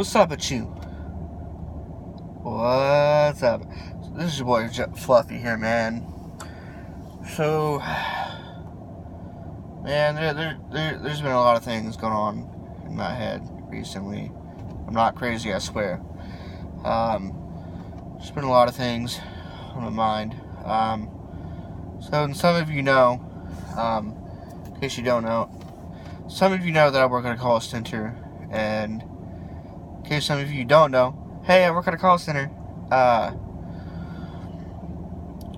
What's up with you? What's up? So this is your boy Fluffy here, man. So, man, there's been a lot of things going on in my head recently. I'm not crazy, I swear. There's been a lot of things on my mind. So, and some of you know, in case you don't know, some of you know that I work at a call center, and in case some of you don't know, hey, I work at a call center.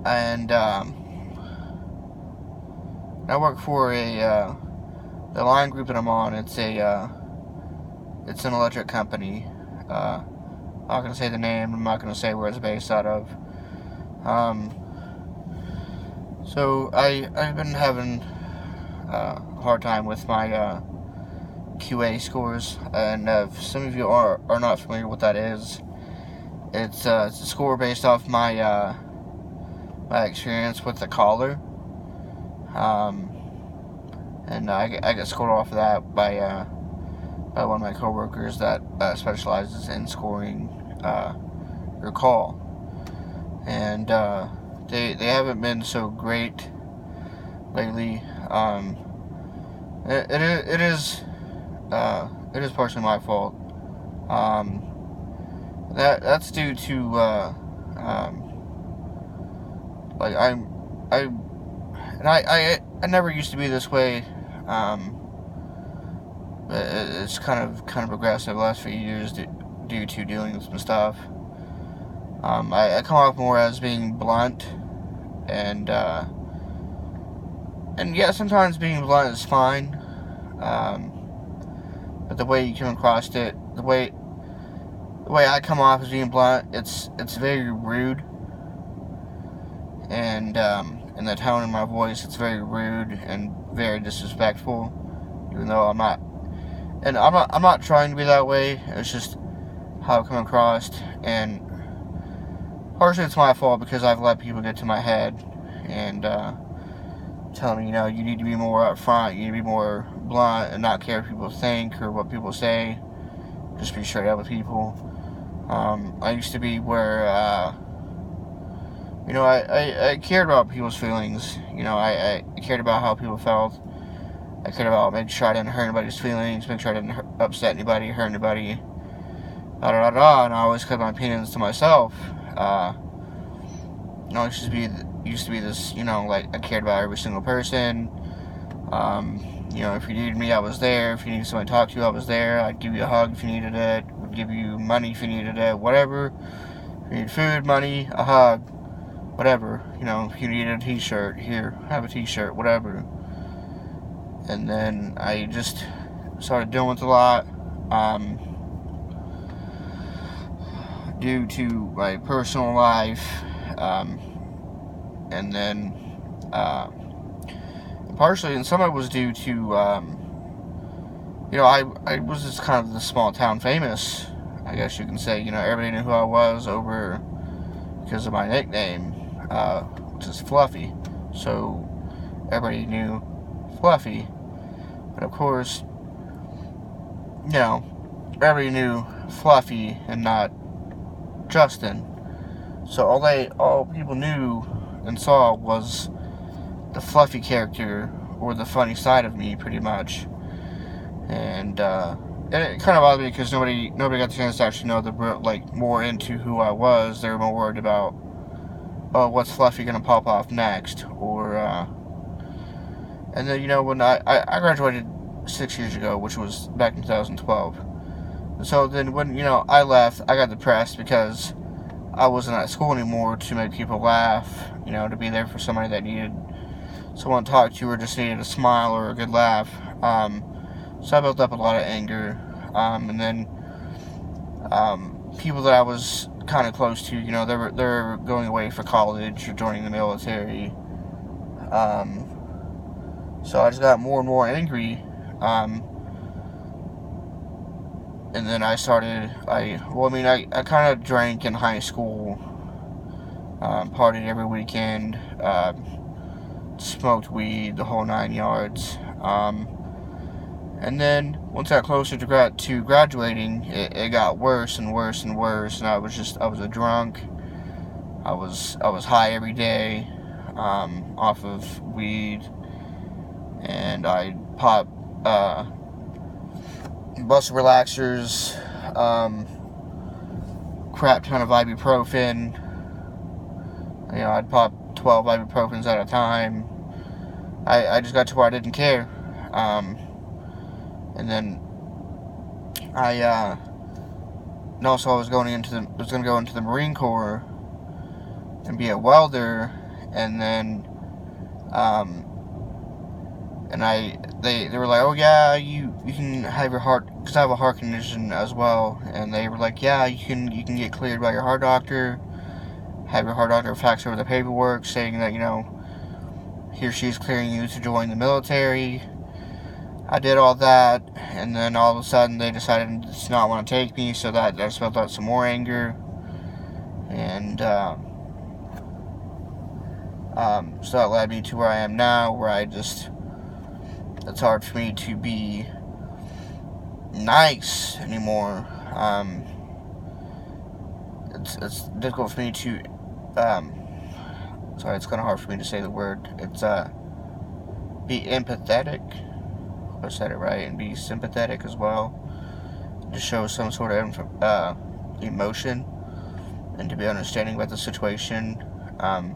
And I work for the line group that I'm on. It's an electric company. I'm not gonna say the name. I'm not gonna say where it's based out of. So I've been having a hard time with my QA scores, and if some of you are not familiar with what that is, it's a score based off my my experience with the caller, and I get scored off of that by one of my coworkers that specializes in scoring your call, and they haven't been so great lately. It is partially my fault. That's due to like I never used to be this way. It's kind of progressive the last few years due to dealing with some stuff. I come off more as being blunt, and yeah, sometimes being blunt is fine. But the way you come across it, the way I come off as being blunt, it's very rude, and the tone in my voice, it's very rude and very disrespectful. Even though I'm not trying to be that way. It's just how I come across, and partially it's my fault because I've let people get to my head and tell me, you need to be more upfront, you need to be more blunt, and not care what people think or what people say. Just be straight up with people. I used to be where, I cared about people's feelings. I cared about how people felt. I cared about making sure I didn't hurt anybody's feelings, make sure I didn't upset anybody, hurt anybody, and I always kept my opinions to myself. It used to be this, like, I cared about every single person. If you needed me, I was there. If you needed somebody to talk to, I was there. I'd give you a hug if you needed it. Would give you money if you needed it. Whatever. If you need food, money, a hug, whatever. If you needed a t-shirt, here, have a t-shirt, whatever. And then I just started dealing with a lot, due to my personal life, and then, partially, and some of it was due to, I was just kind of the small town famous, I guess you can say. Everybody knew who I was because of my nickname, which is Fluffy. So everybody knew Fluffy. But of course, everybody knew Fluffy and not Justin. So all people knew and saw was the Fluffy character, or the funny side of me, pretty much. And it kind of bothered me because nobody got the chance to actually know more into who I was. They were more worried about, oh, what's Fluffy gonna pop off next, or and then, when I graduated 6 years ago, which was back in 2012. So then when, I left, I got depressed because I wasn't at school anymore to make people laugh, to be there for somebody that needed someone to talk to, or just needed a smile or a good laugh. So I built up a lot of anger. And then people that I was kind of close to, they're going away for college or joining the military. So I just got more and more angry, and then I kind of drank in high school, partied every weekend, smoked weed, the whole 9 yards, And then once I got closer to graduating, it got worse and worse and worse, and I was a drunk. I was high every day, off of weed, and I pop muscle relaxers, crap ton of ibuprofen. I'd pop 12 ibuprofens at a time. I just got to where I didn't care. And then and also I was going to go into the Marine Corps and be a welder, and then they were like, oh yeah, you can have your heart, because I have a heart condition as well, and they were like, yeah, you can get cleared by your heart doctor, have your heart doctor fax over the paperwork saying that, he or she's clearing you to join the military. I did all that, and then all of a sudden they decided to not want to take me, so that just built up some more anger, and so that led me to where I am now, where it's hard for me to be nice anymore. It's difficult for me to, it's kind of hard for me to say the word. It's, be empathetic. I said it right, and be sympathetic as well, to show some sort of emotion and to be understanding about the situation. I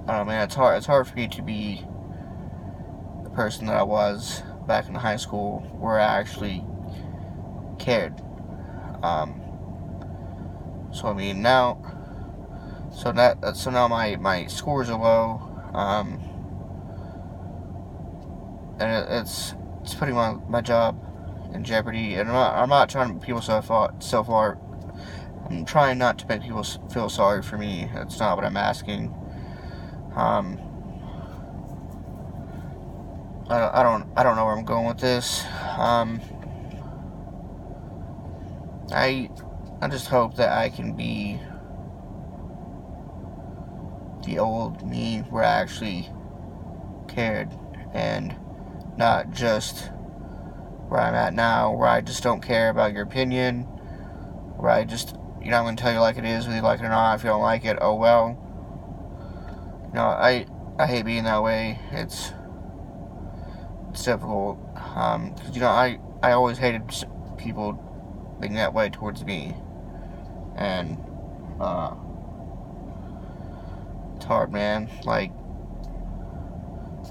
don't know, man, it's hard for me to be the person that I was back in high school, where I actually cared. So now my scores are low, and it's putting my job in jeopardy. And I'm not trying to make people so far. I'm trying not to make people feel sorry for me. That's not what I'm asking. I don't know where I'm going with this. I just hope that I can be the old me, where I actually cared, and not just where I'm at now, where I just don't care about your opinion, where I just, I'm going to tell you like it is, whether you like it or not. If you don't like it, oh well. I hate being that way. It's difficult, because, I always hated people being that way towards me, and, it's hard, man. Like,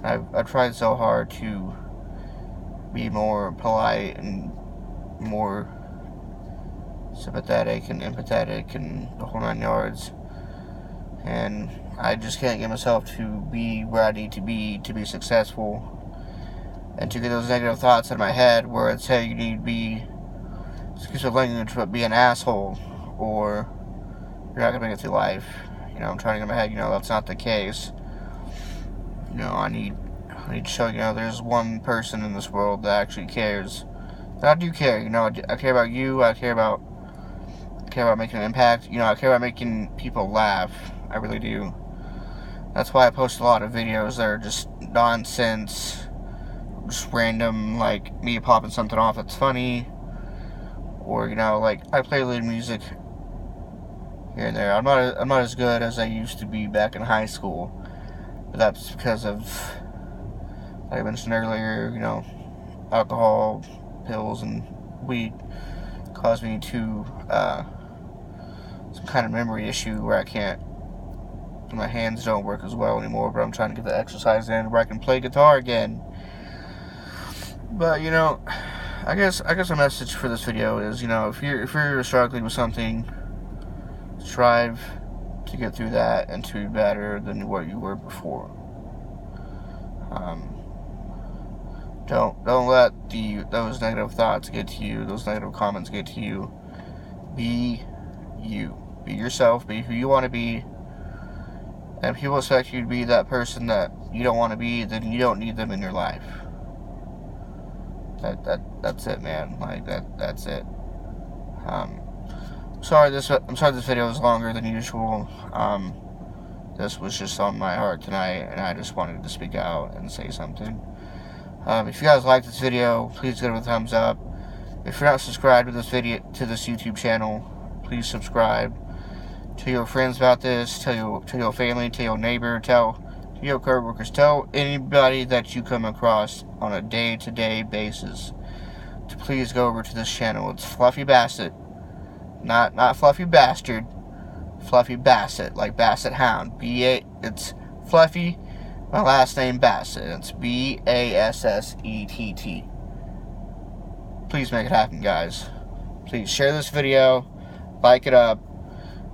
I've tried so hard to be more polite and more sympathetic and empathetic and the whole 9 yards, and I just can't get myself to be where I need to be successful, and to get those negative thoughts out of my head where it's, hey, you need to be, excuse the language, but be an asshole, or you're not gonna make it through life. I'm trying to get my head, that's not the case. I need to show, there's one person in this world that actually cares. That I do care, I care about you, I care about making an impact, I care about making people laugh. I really do. That's why I post a lot of videos that are just nonsense, just random, like me popping something off that's funny, or, like, I play a little music here and there. I'm not as good as I used to be back in high school, but that's because of, like I mentioned earlier, alcohol, pills, and weed caused me to some kind of memory issue where my hands don't work as well anymore, but I'm trying to get the exercise in where I can play guitar again. But, I guess a message for this video is, if you're struggling with something, strive to get through that and to be better than what you were before. Don't let those negative thoughts get to you, those negative comments get to you. Be you. Be yourself. Be who you want to be. And if people expect you to be that person that you don't want to be, then you don't need them in your life. That's it, man. Like, that's it. I'm sorry this video was longer than usual. This was just on my heart tonight, and I just wanted to speak out and say something. If you guys like this video, please give it a thumbs up. If you're not subscribed to this YouTube channel, please subscribe. Tell your friends about this. Tell your family. Tell your neighbor. Tell your coworkers. Tell anybody that you come across on a day-to-day basis to please go over to this channel. It's Fluffy Bassett, not Fluffy Bastard. Fluffy Bassett, like Basset Hound. It's Fluffy. My last name Bassett. It's Bassett. Please make it happen, guys. Please share this video, like it up.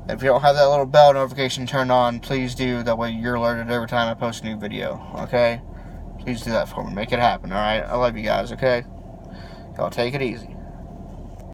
If you don't have that little bell notification turned on, please do. That way you're alerted every time I post a new video. Okay? Please do that for me. Make it happen. All right? I love you guys. Okay? Y'all take it easy.